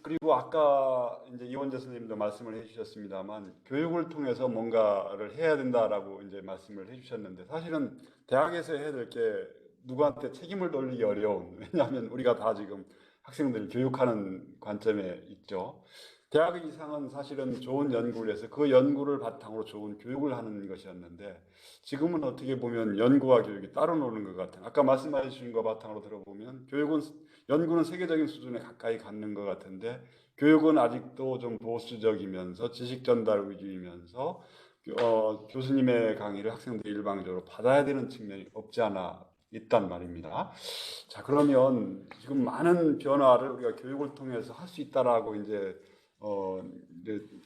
그리고 아까 이제 이원재 선생님도 말씀을 해주셨습니다만 교육을 통해서 뭔가를 해야 된다라고 이제 말씀을 해주셨는데 사실은 대학에서 해야 될 게 누구한테 책임을 돌리기 어려운 왜냐하면 우리가 다 지금 학생들을 교육하는 관점에 있죠. 대학 이상은 사실은 좋은 연구를 해서 그 연구를 바탕으로 좋은 교육을 하는 것이었는데 지금은 어떻게 보면 연구와 교육이 따로 노는 것 같아요. 아까 말씀해 주신 것 바탕으로 들어보면 연구는 세계적인 수준에 가까이 갖는 것 같은데 교육은 아직도 좀 보수적이면서 지식 전달 위주이면서 교수님의 강의를 학생들이 일방적으로 받아야 되는 측면이 없지 않아 있단 말입니다. 자, 그러면 지금 많은 변화를 우리가 교육을 통해서 할 수 있다라고 이제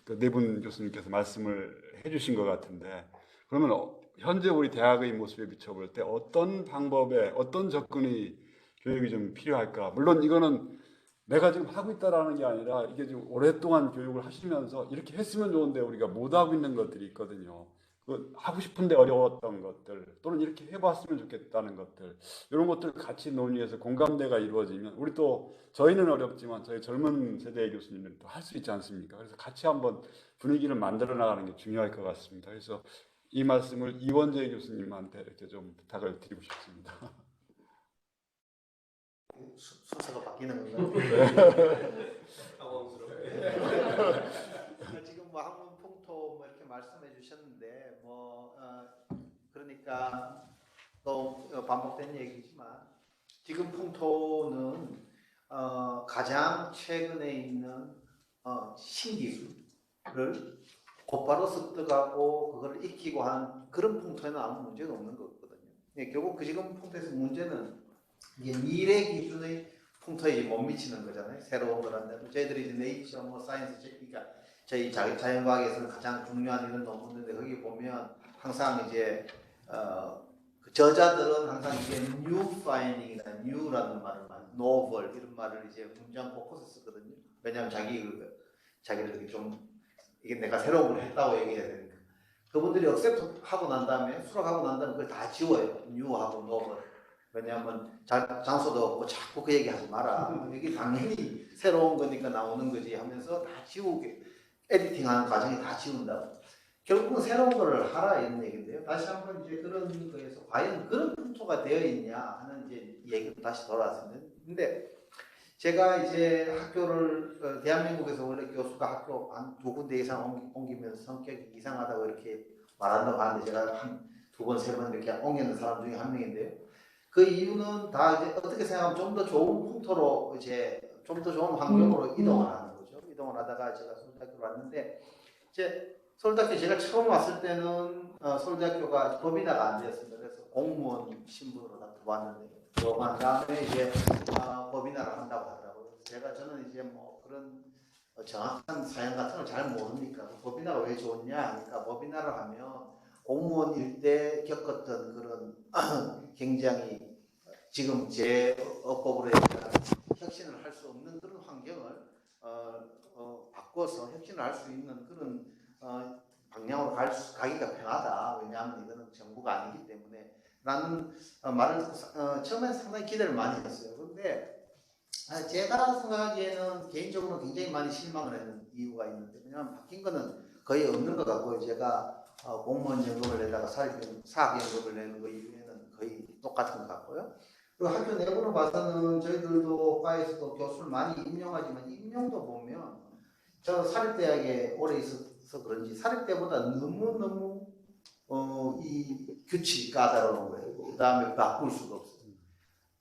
그 네 분 교수님께서 말씀을 해주신 것 같은데 그러면 현재 우리 대학의 모습에 비춰볼 때 어떤 방법에 어떤 접근이 교육이 좀 필요할까? 물론 이거는 내가 지금 하고 있다라는 게 아니라 이게 지금 오랫동안 교육을 하시면서 이렇게 했으면 좋은데 우리가 못 하고 있는 것들이 있거든요. 그 하고 싶은데 어려웠던 것들 또는 이렇게 해봤으면 좋겠다는 것들 이런 것들 같이 논의해서 공감대가 이루어지면 우리 또 저희는 어렵지만 저희 젊은 세대의 교수님들은 또 할 수 있지 않습니까? 그래서 같이 한번 분위기를 만들어 나가는 게 중요할 것 같습니다. 그래서 이 말씀을 이원재 교수님한테 이렇게 좀 부탁을 드리고 싶습니다. 순서가 바뀌는 건가요? 지금 뭐 학문 풍토 뭐 이렇게 말씀해 주셨는데 그러니까 또 반복된 얘기지만 지금 풍토는 가장 최근에 있는 신기술을 곧바로 습득하고 그걸 익히고 하는 그런 풍토에는 아무 문제가 없는 거거든요. 결국 그 지금 풍토에서 문제는 이게 미래 기준의 풍토에 못 미치는 거잖아요. 새로운 거란데 저희들이 이제 네이처 뭐 사이언스 그러니까 저희 자연과학에서는 가장 중요한 이런 논문인데 거기 보면 항상 이제 그 저자들은 항상 이게 new finding이나 new라는 말을 novel 이런 말을 이제 문장 곳곳에 쓰거든요. 왜냐하면 자기를 이렇게 좀 이게 내가 새로운 걸 했다고 얘기해야 되니까 그분들이 억셉트 하고 난 다음에 수락하고 난 다음에 그걸 다 지워요. new하고 novel. 왜냐하면 장소도 없고 자꾸 그 얘기 하지 마라. 이게 당연히 새로운 거니까 나오는 거지 하면서 다 지우게 에디팅하는 과정이 다 지운다고. 결국은 새로운 거를 하라 이런 얘기인데요. 다시 한번 이제 그런 거에서 과연 그런 풍토가 되어 있냐 하는 이제 얘기로 다시 돌아왔습니다. 근데 제가 이제 학교를 대한민국에서 원래 교수가 학교 한 2군데 이상 옮기면서 성격이 이상하다고 이렇게 말한다고 하는데 제가 한 2번, 3번 이렇게 옮기는 사람 중에 한 명인데요. 그 이유는 다 이제 어떻게 생각하면 좀 더 좋은 풍토로 이제 좀 더 좋은 환경으로 이동을 하는 거죠. 이동을 하다가 제가 서울대학교로 왔는데 이제 서울대학교 제가 처음 왔을 때는 서울대학교가 법인화가 안 되었습니다. 그래서 공무원 신분으로 다 들어왔는데 들어간 다음에 이제 법인화를 한다고 하더라고요. 저는 이제 뭐 그런 정확한 사연 같은 걸 잘 모르니까 법인화가 왜 좋냐 하니까 법인화를 하면 공무원일 때 겪었던 그런 굉장히 지금 제 업법으로 혁신을 할 수 없는 그런 환경을 바꿔서 혁신을 할 수 있는 그런 방향으로 가기가 편하다. 왜냐하면 이거는 정부가 아니기 때문에 라는 말을 듣고 처음에 상당히 기대를 많이 했어요. 그런데 제가 생각하기에는 개인적으로 굉장히 많이 실망을 했는 이유가 있는데 왜냐하면 바뀐 거는 거의 없는 것 같고요. 제가 공무원 연금을 내다가 사학연금을 내는 거 이후에는 거의 똑같은 것 같고요. 그리고 학교 내부로 봐서는 저희들도 과에서도 교수를 많이 임용하지만 임용도 보면 저 사립대학에 오래 있어서 그런지 사립대보다 너무너무 이 규칙이 까다로운 거예요. 그 다음에 바꿀 수가 없어요.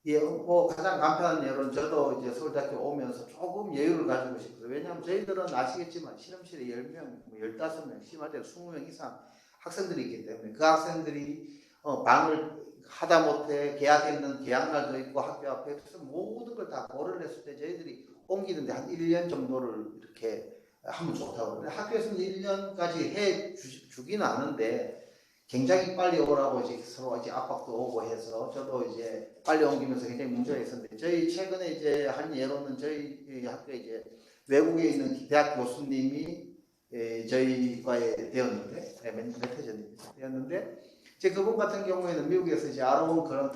예, 뭐 가장 간편한 예로는 저도 이제 서울대학교 오면서 조금 여유를 가지고 싶어요. 왜냐하면 저희들은 아시겠지만 실험실에 10명, 15명, 심할 때 20명 이상 학생들이 있기 때문에 그 학생들이 방을 하다 못해 계약했는 계약날도 있고 학교 앞에 그래서 모든 걸 다 고려를 했을 때 저희들이 옮기는데 한 1년 정도를 이렇게 하면 좋다고 그러는데 학교에서는 1년까지 해 주기는 않는데 굉장히 빨리 오라고 이제 서로 이제 압박도 오고 해서 저도 이제 빨리 옮기면서 굉장히 문제가 있었는데 저희 최근에 이제 한 예로는 저희 학교에 이제 외국에 있는 대학 교수님이 저희 과에 되었는데 몇 해 되었는데 이제 그분 같은 경우에는 미국에서 이제 알아온 그런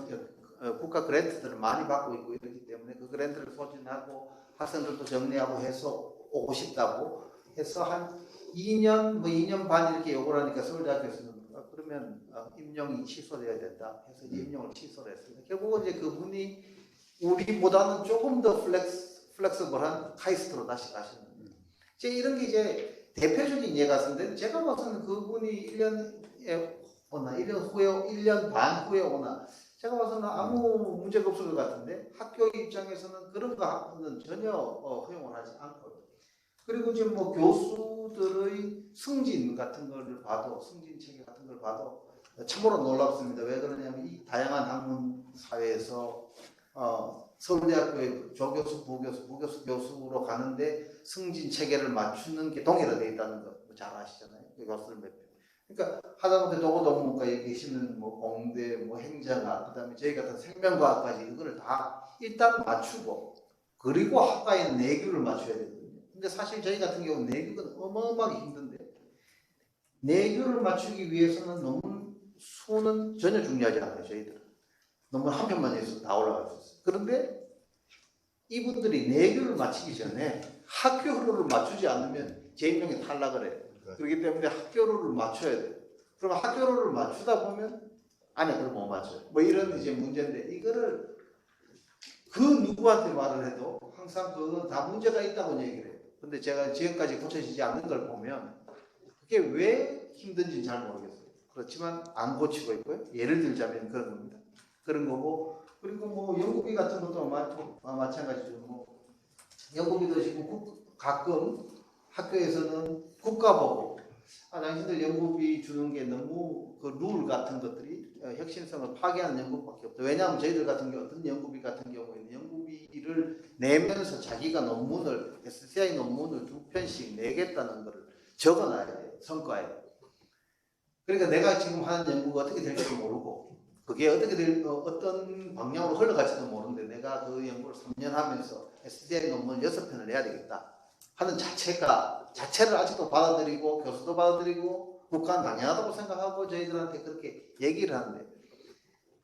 국가 그랜트들을 많이 받고 있고 이렇기 때문에 그 그랜트를 소진하고 학생들도 정리하고 해서 오고 싶다고 해서 한 2년, 뭐 2년 반 이렇게 요구를 하니까 서울대학교에서는 그러면 임용이 취소돼야 된다 해서 이제 임용을 취소를 했습니다. 결국은 이제 그분이 우리보다는 조금 더 플렉서블한 카이스트로 다시 가시는. 이제 이런 게 이제 대표적인 예 같은데 제가 봐서는 그분이 1년에 오나 1년 후에 1년 반 후에 오나 제가 봐서는 아무 문제가 없을 것 같은데 학교 입장에서는 그런 거는 전혀 허용을 하지 않고 그리고 지금 뭐 교수들의 승진 같은 걸 봐도 승진 체계 같은 걸 봐도 참으로 놀랍습니다. 왜 그러냐면 이 다양한 학문 사회에서 서울대학교의 조교수, 부교수, 부교수, 교수로 가는데 승진 체계를 맞추는 게 동일화되어 있다는 거 잘 아시잖아요. 교수들 몇 명. 그러니까 하다못해 도고동문과에 계시는 뭐 공대, 뭐 행정학, 그다음에 저희 같은 생명과학까지 이거를 다 일단 맞추고 그리고 학과에는 내규를 맞춰야 되거든요. 근데 사실 저희 같은 경우는 내규는 어마어마하게 힘든데 내규를 맞추기 위해서는 논문 수는 전혀 중요하지 않아요. 저희들은 논문 한 편만 해서 다 올라갈 수 있어요. 그런데 이분들이 내규를 맞추기 전에 학교를 맞추지 않으면 재임용에 탈락을 해요. 그렇기 때문에 학교를 맞춰야 돼요. 그럼 학교를 맞추다 보면 아니 그걸 못 맞춰요. 뭐 이런 이제 문제인데 이거를 그 누구한테 말을 해도 항상 그건 다 문제가 있다고 얘기를 해요. 근데 제가 지금까지 고쳐지지 않는 걸 보면 그게 왜 힘든지는 잘 모르겠어요. 그렇지만 안 고치고 있고요. 예를 들자면 그런 겁니다. 그런 거고 그리고 뭐 연구비 같은 것도 마찬가지죠. 뭐 연구비도 지금 가끔 학교에서는 국가 보고 당신들 연구비 주는 게 너무 그 룰 같은 것들이 혁신성을 파괴하는 연구밖에 없다. 왜냐하면 저희들 같은 경우 어떤 연구비 같은 경우에는 연구비를 내면서 자기가 논문을 SCI 논문을 2편씩 내겠다는 것을 적어놔야 돼요. 성과에. 그러니까 내가 지금 하는 연구가 어떻게 될지 모르고 그게 어떻게 어떤 방향으로 흘러갈지도 모르는데 내가 그 연구를 3년 하면서 SCI 논문 6편을 내야 되겠다 하는 자체를 아직도 받아들이고 교수도 받아들이고 국가는 당연하다고 생각하고 저희들한테 그렇게 얘기를 하는데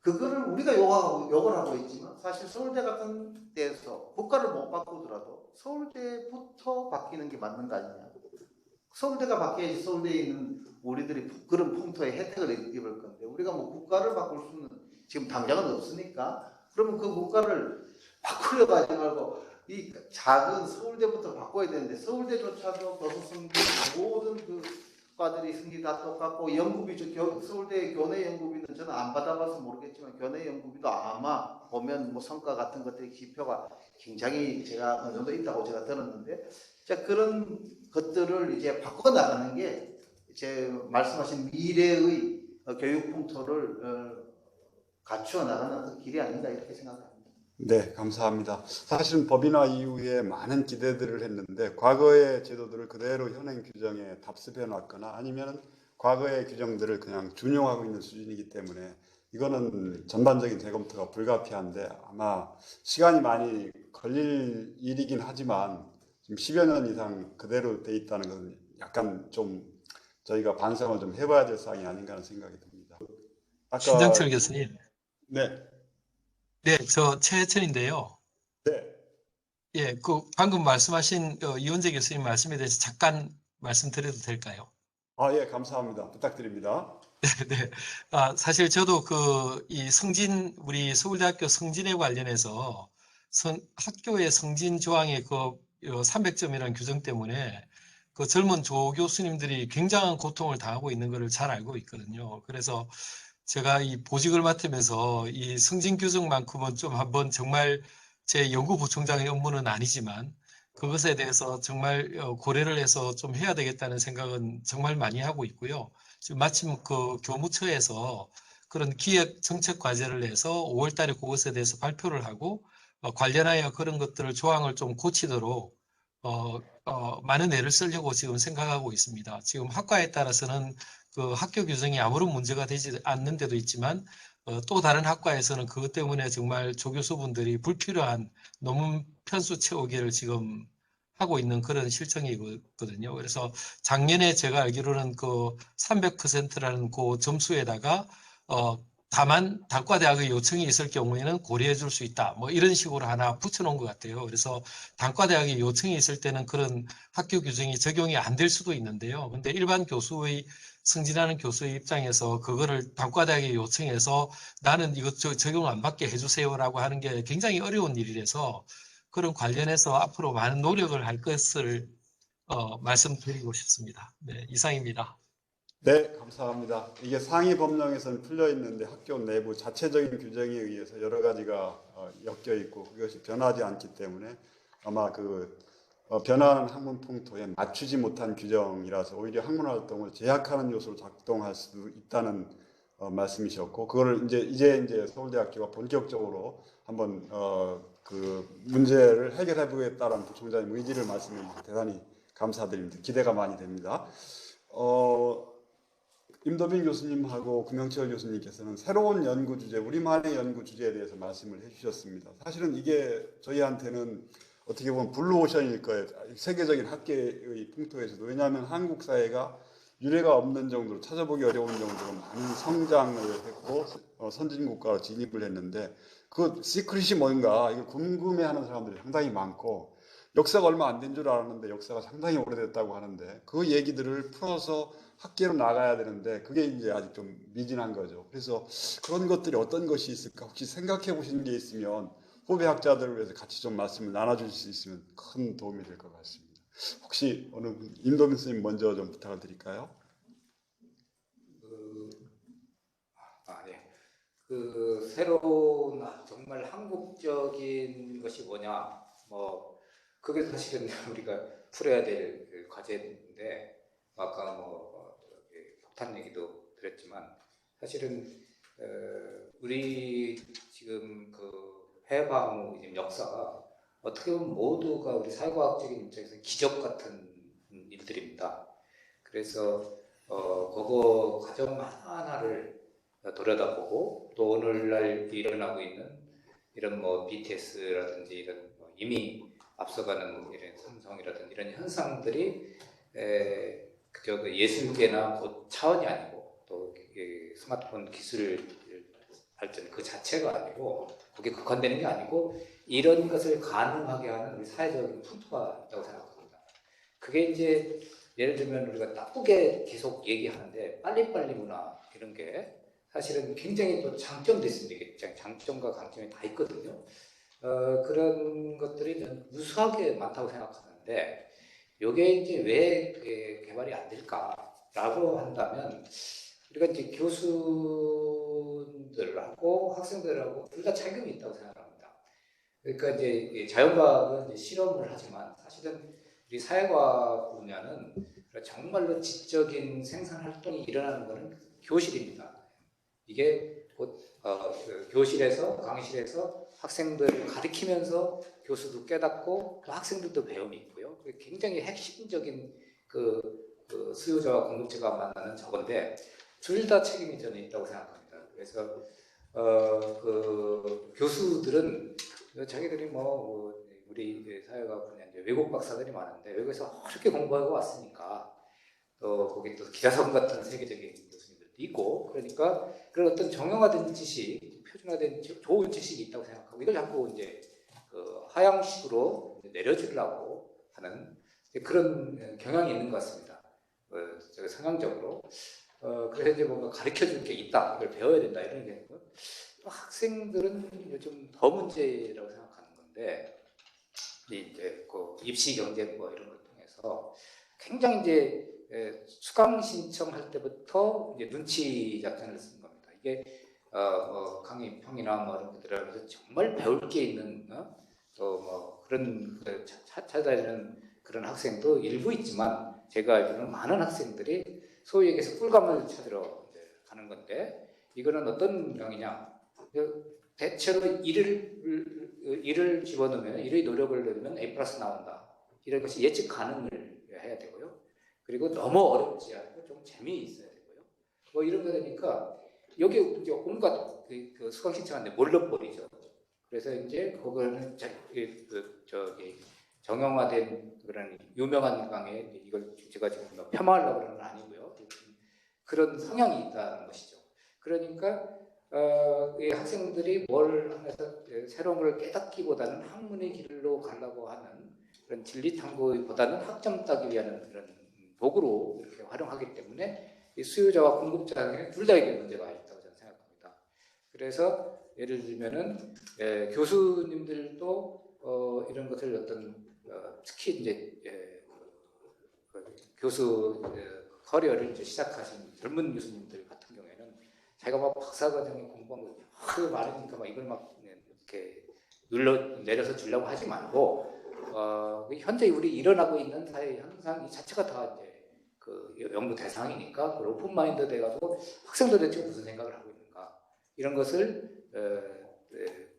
그거를 우리가 욕을 하고 있지만 사실 서울대 같은 데에서 국가를 못 바꾸더라도 서울대부터 바뀌는 게 맞는 거 아니냐. 서울대가 바뀌어야지 서울대에 있는 우리들이 그런 풍토의 혜택을 입을 건데 우리가 뭐 국가를 바꿀 수는 지금 당장은 없으니까 그러면 그 국가를 바꾸려고 하지 말고 이 작은 서울대부터 바꿔야 되는데 서울대조차도 교수 승진 모든 그 과들이 승진 다 똑같고 연구비 서울대 교내 연구비는 저는 안 받아봐서 모르겠지만 교내 연구비도 아마 보면 뭐 성과 같은 것들이 지표가 굉장히 제가 어느 정도 있다고 제가 들었는데 자 그런 것들을 이제 바꿔 나가는 게 제 말씀하신 미래의 교육 풍토를 갖추어 나가는 그 길이 아닌가 이렇게 생각합니다. 네, 감사합니다. 사실은 법인화 이후에 많은 기대들을 했는데 과거의 제도들을 그대로 현행 규정에 답습해 놨거나 아니면 과거의 규정들을 그냥 준용하고 있는 수준이기 때문에 이거는 전반적인 재검토가 불가피한데 아마 시간이 많이 걸릴 일이긴 하지만 지금 10여 년 이상 그대로 돼 있다는 것은 약간 좀 저희가 반성을 좀 해봐야 될 사항이 아닌가 하는 생각이 듭니다. 아까 신정철 교수님. 네, 네, 저 최혜천인데요. 네. 예, 그 방금 말씀하신 이원재 교수님 말씀에 대해서 잠깐 말씀드려도 될까요? 예, 감사합니다. 부탁드립니다. 네. 사실 저도 이 우리 서울대학교 승진에 관련해서 학교의 승진 조항의 300점이라는 규정 때문에 그 젊은 조교수님들이 굉장한 고통을 당하고 있는 것을 잘 알고 있거든요. 그래서 제가 이 보직을 맡으면서 이 승진 규정만큼은 좀 한번 정말 제 연구부총장의 업무는 아니지만 그것에 대해서 정말 고려를 해서 좀 해야 되겠다는 생각은 정말 많이 하고 있고요. 지금 마침 그 교무처에서 그런 기획 정책 과제를 내서 5월 달에 그것에 대해서 발표를 하고 관련하여 그런 것들을 조항을 좀 고치도록 많은 애를 쓰려고 지금 생각하고 있습니다. 지금 학과에 따라서는 그 학교 규정이 아무런 문제가 되지 않는 데도 있지만 또 다른 학과에서는 그것 때문에 정말 조교수분들이 불필요한 논문 편수 채우기를 지금 하고 있는 그런 실정이거든요. 그래서 작년에 제가 알기로는 그 300%라는 그 점수에다가 다만 단과대학의 요청이 있을 경우에는 고려해 줄 수 있다. 뭐 이런 식으로 하나 붙여놓은 것 같아요. 그래서 단과대학의 요청이 있을 때는 그런 학교 규정이 적용이 안 될 수도 있는데요. 근데 일반 교수의 승진하는 교수의 입장에서 그거를 단과대학에 요청해서 나는 이거 적용 안 받게 해주세요라고 하는 게 굉장히 어려운 일이라서 그런 관련해서 앞으로 많은 노력을 할 것을 말씀드리고 싶습니다. 네, 이상입니다. 네, 감사합니다. 이게 상위 법령에서는 풀려 있는데 학교 내부 자체적인 규정에 의해서 여러 가지가 엮여 있고 그것이 변하지 않기 때문에 아마 변화하는 학문 풍토에 맞추지 못한 규정이라서 오히려 학문 활동을 제약하는 요소로 작동할 수 있다는 말씀이셨고 그거를 이제 서울대학교가 본격적으로 한번 그 문제를 해결해 보겠다는 부총장님 의지를 말씀해 주셔서 대단히 감사드립니다. 기대가 많이 됩니다. 임도빈 교수님하고 금영철 교수님께서는 새로운 연구 주제, 우리만의 연구 주제에 대해서 말씀을 해주셨습니다. 사실은 이게 저희한테는 어떻게 보면 블루오션일 거예요. 세계적인 학계의 풍토에서도. 왜냐하면 한국 사회가 유례가 없는 정도로 찾아보기 어려운 정도로 많은 성장을 했고 선진국가로 진입을 했는데 그 시크릿이 뭔가 이걸 궁금해하는 사람들이 상당히 많고 역사가 얼마 안 된 줄 알았는데 역사가 상당히 오래됐다고 하는데 그 얘기들을 풀어서 학계로 나가야 되는데 그게 이제 아직 좀 미진한 거죠. 그래서 그런 것들이 어떤 것이 있을까 혹시 생각해 보신 게 있으면 후배 학자들을 위해서 같이 좀 말씀을 나눠줄 수 있으면 큰 도움이 될 것 같습니다. 혹시 임도빈 선생님 먼저 좀 부탁을 드릴까요? 네. 새로운 정말 한국적인 것이 뭐냐, 뭐 그게 사실은 우리가 풀어야 될 그 과제인데 아까 폭탄 얘기도 드렸지만 사실은 우리 지금 해방 역사가 어떻게 보면 모두가 우리 사회과학적인 입장에서 기적 같은 일들입니다. 그래서 그거 과정 하나하나를 들여다보고 또 오늘날 일어나고 있는 이런 BTS라든지 이런 이미 앞서가는 이런 삼성이라든지 이런 현상들이 그저 예술계나 차원이 아니고 또 스마트폰 기술 발전 그 자체가 아니고 거기에 국한되는 게 아니고 이런 것을 가능하게 하는 우리 사회적인 풍토가 있다고 생각합니다. 그게 이제 예를 들면 우리가 나쁘게 계속 얘기하는데 빨리빨리 문화 이런 게 사실은 굉장히 또 장점도 있습니다. 장점과 강점이 다 있거든요. 그런 것들이 무수하게 많다고 생각하는데 이게 이제 왜 개발이 안 될까라고 한다면 우리가 이제 교수들하고 학생들하고 둘 다 책임이 있다고 생각합니다. 그러니까 이제 자연과학은 이제 실험을 하지만 사실은 우리 사회과학 분야는 정말로 지적인 생산 활동이 일어나는 것은 교실입니다. 이게 곧 교실에서 강의실에서 학생들을 가르치면서 교수도 깨닫고 또 학생들도 배움이 있고요. 굉장히 핵심적인 수요자와 공급자가 만나는 저건데 둘 다 책임이 저는 있다고 생각합니다. 그래서 교수들은 자기들이 우리 사회가 그냥 이제 외국 박사들이 많은데 외국에서 그렇게 공부하고 왔으니까 또 거기 또 기자성 같은 세계적인 교수님들도 있고 그러니까 그런 어떤 정형화된 지식, 표준화된 좋은 지식이 있다고 생각하고 이걸 자꾸 이제 하향식으로 내려주려고 하는 그런 경향이 있는 것 같습니다. 성향적으로. 그래서 이제 뭔가 가르쳐 줄 게 있다, 이걸 배워야 된다 이런 게 학생들은 요즘 더 문제라고 생각하는 건데 이제 입시 경쟁 이런 걸 통해서 굉장히 이제 수강 신청할 때부터 이제 눈치 작전을 쓴 겁니다. 이게 강의평이나 이런 것들을 하면서 정말 배울 게 있는 그런 찾아내는 그런 학생도 일부 있지만 제가 알기로는 많은 학생들이 소위 얘기해서 꿀감을 찾으러 가는 건데 이거는 어떤 모양이냐? 대체로 일을 집어넣으면 일의 노력을 넣으면 A+ 나온다. 이런 것이 예측 가능을 해야 되고요. 그리고 너무 어렵지 않고 좀 재미있어야 되고요. 이런 거 되니까 여기 이제 온갖 수강 신청하는데 몰라버리죠. 그래서 이제 그거는 정형화된 그런 유명한 강의 이걸 제가 지금 폄하하려고 그러는 건 아니고요. 그런 성향이 있다는 것이죠. 그러니까 이 학생들이 뭘 하면서 새로운 걸 깨닫기보다는 학문의 길로 가려고 하는 그런 진리 탐구보다는 학점 따기 위한 그런 도구로 이렇게 활용하기 때문에 이 수요자와 공급자에게 둘 다에게 문제가 있다고 저는 생각합니다. 그래서 예를 들면은 교수님들도 이런 것을 어떤 특히 이제 교수 커리어를 이제 시작하신 젊은 교수님들 같은 경우에는 자기가 막 박사과정에 공부한 거 하도 많으니까 막 이걸 막 이렇게 내려서 주려고 하지 말고 현재 우리 일어나고 있는 사회 현상 이 자체가 다 이제 그 연구 대상이니까 그 오픈 마인드 돼가지고 학생들은 지금 무슨 생각을 하고 있는가 이런 것을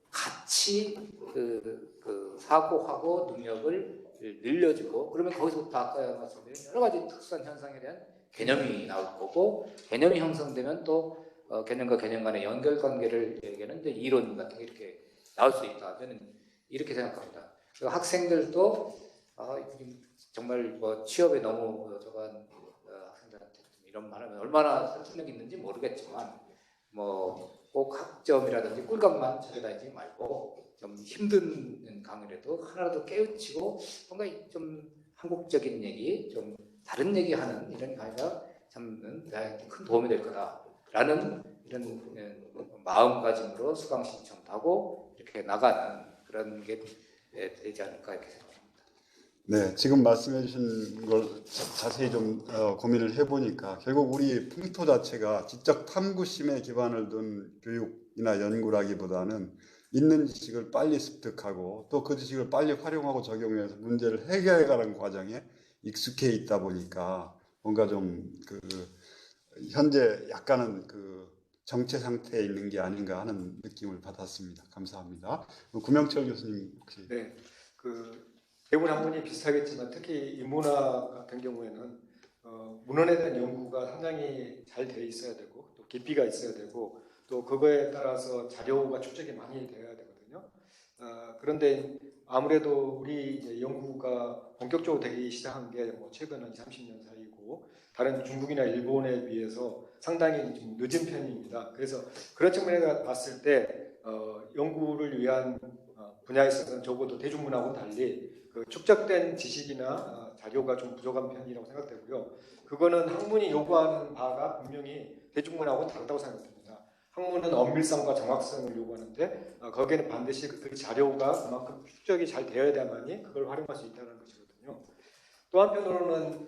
같이 그 사고하고 능력을 늘려주고 그러면 거기서부터 아까 말씀드린 여러 가지 특수한 현상에 대한 개념이 나올 거고 개념이 형성되면 또 개념과 개념 간의 연결관계를 얘기하는 이제 이론 같은 게 이렇게 나올 수 있다. 저는 이렇게 생각합니다. 그래서 학생들도 정말 뭐 취업에 너무 저간 학생들한테 이런 말하면 얼마나 설득력이 있는지 모르겠지만 뭐 꼭 학점이라든지 꿀값만 찾아다니지 말고 좀 힘든 강의라도 하나라도 깨우치고 뭔가 좀 한국적인 얘기, 좀 다른 얘기하는 이런 강의가 참 나한테 큰 도움이 될 거다라는 이런 마음가짐으로 수강 신청도 하고 이렇게 나가는 그런 게 되지 않을까 이렇게 생각합니다. 네, 지금 말씀해 주신 걸 자세히 좀 고민을 해보니까 결국 우리 풍토 자체가 지적 탐구심에 기반을 둔 교육이나 연구라기보다는 있는 지식을 빨리 습득하고 또 그 지식을 빨리 활용하고 적용해서 문제를 해결해가는 과정에 익숙해 있다 보니까 뭔가 좀 그 현재 약간은 그 정체 상태에 있는 게 아닌가 하는 느낌을 받았습니다. 감사합니다. 구명철 교수님 혹시. 네, 대부분 학문이 비슷하겠지만 특히 인문학 같은 경우에는 문헌에 대한 연구가 상당히 잘 돼 있어야 되고 또 깊이가 있어야 되고 또 그거에 따라서 자료가 축적이 많이 되어야 되거든요. 그런데 아무래도 우리 이제 연구가 본격적으로 되기 시작한 게 뭐 최근 한 30년 사이고 다른 중국이나 일본에 비해서 상당히 좀 늦은 편입니다. 그래서 그런 측면에서 봤을 때 연구를 위한 분야에 있어서는 적어도 대중문화하고 달리 그 축적된 지식이나 자료가 좀 부족한 편이라고 생각되고요. 그거는 학문이 요구하는 바가 분명히 대중문화하고 다르다고 생각됩니다. 학문은 엄밀성과 정확성을 요구하는데 거기에는 반드시 그 자료가 그만큼 축적이 잘 되어야만이 그걸 활용할 수 있다는 것이거든요. 또 한편으로는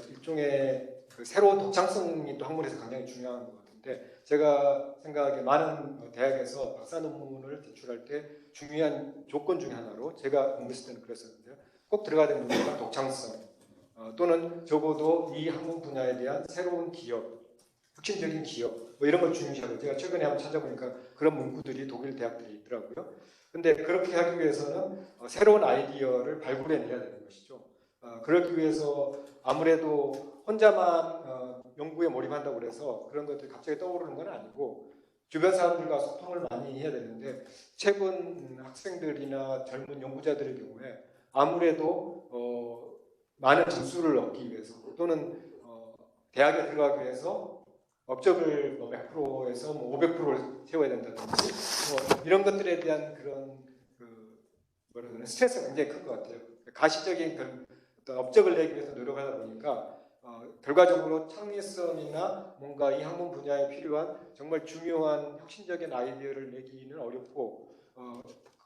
일종의 그 새로운 독창성이 또 학문에서 굉장히 중요한 것 같은데 제가 생각하기에 많은 대학에서 박사 논문을 제출할 때 중요한 조건 중에 하나로 제가 공부했을 때는 그랬었는데요. 꼭 들어가야 되는 문제가 독창성 또는 적어도 이 학문 분야에 대한 새로운 기업, 혁신적인 기업 뭐 이런 걸 중시하고 제가 최근에 한번 찾아보니까 그런 문구들이 독일 대학들이 있더라고요. 근데 그렇게 하기 위해서는 새로운 아이디어를 발굴해내야 되는 것이죠. 그러기 위해서 아무래도 혼자만 연구에 몰입한다고 해서 그런 것들이 갑자기 떠오르는 건 아니고 주변 사람들과 소통을 많이 해야 되는데 최근 학생들이나 젊은 연구자들의 경우에 아무래도 많은 점수를 얻기 위해서 또는 대학에 들어가기 위해서 업적을 100%에서 500%를 채워야 된다든지 이런 것들에 대한 그런 뭐라 그러나 스트레스가 굉장히 큰 것 같아요. 가시적인 어떤 업적을 내기 위해서 노력하다 보니까 결과적으로 창의성이나 뭔가 이 학문 분야에 필요한 정말 중요한 혁신적인 아이디어를 내기는 어렵고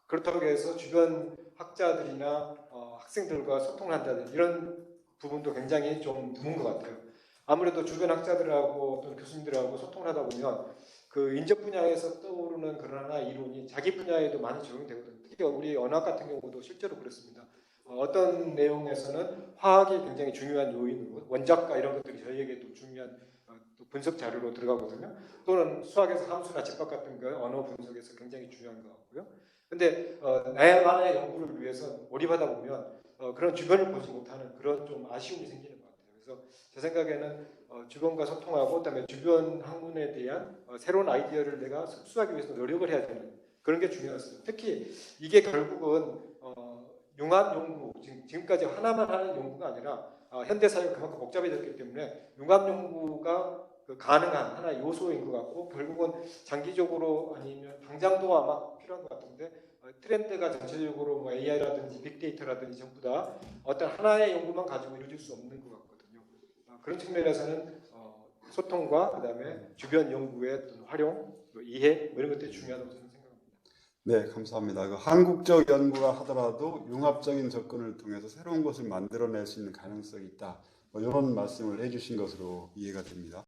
그렇다고 해서 주변 학자들이나 학생들과 소통을 한다든지 이런 부분도 굉장히 좀 드문 것 같아요. 아무래도 주변 학자들하고 또는 교수님들하고 소통을 하다 보면 그 인적 분야에서 떠오르는 그런 하나 이론이 자기 분야에도 많이 적용되거든요. 특히 우리 언어학 같은 경우도 실제로 그렇습니다. 어떤 내용에서는 화학이 굉장히 중요한 요인으로 원자과 이런 것들이 저희에게도 중요한 또 분석 자료로 들어가거든요. 또는 수학에서 함수나 집합 같은 거 언어 분석에서 굉장히 중요한 것 같고요. 근데 나만의 연구를 위해서 몰입하다 보면 그런 주변을 보지 못하는 그런 좀 아쉬움이 생기는 것 같아요. 그래서 제 생각에는 주변과 소통하고 그다음에 주변 학문에 대한 새로운 아이디어를 내가 흡수하기 위해서 노력을 해야 되는 그런 게 중요했습니다. 특히 이게 결국은 융합 연구, 지금까지 하나만 하는 연구가 아니라 현대 사회가 그만큼 복잡해졌기 때문에 융합 연구가 그 가능한 하나의 요소인 것 같고 결국은 장기적으로 아니면 당장도 아마 필요한 것 같은데 트렌드가 전체적으로 뭐 AI라든지 빅데이터라든지 전부 다 어떤 하나의 연구만 가지고 이루어질 수 없는 것 같거든요. 그런 측면에서는 소통과 그다음에 주변 연구의 어떤 활용, 또 이해 뭐 이런 것들이 중요하다고 저는 생각합니다. 네, 감사합니다. 그 한국적 연구가 하더라도 융합적인 접근을 통해서 새로운 것을 만들어낼 수 있는 가능성이 있다. 뭐 이런 말씀을 해주신 것으로 이해가 됩니다.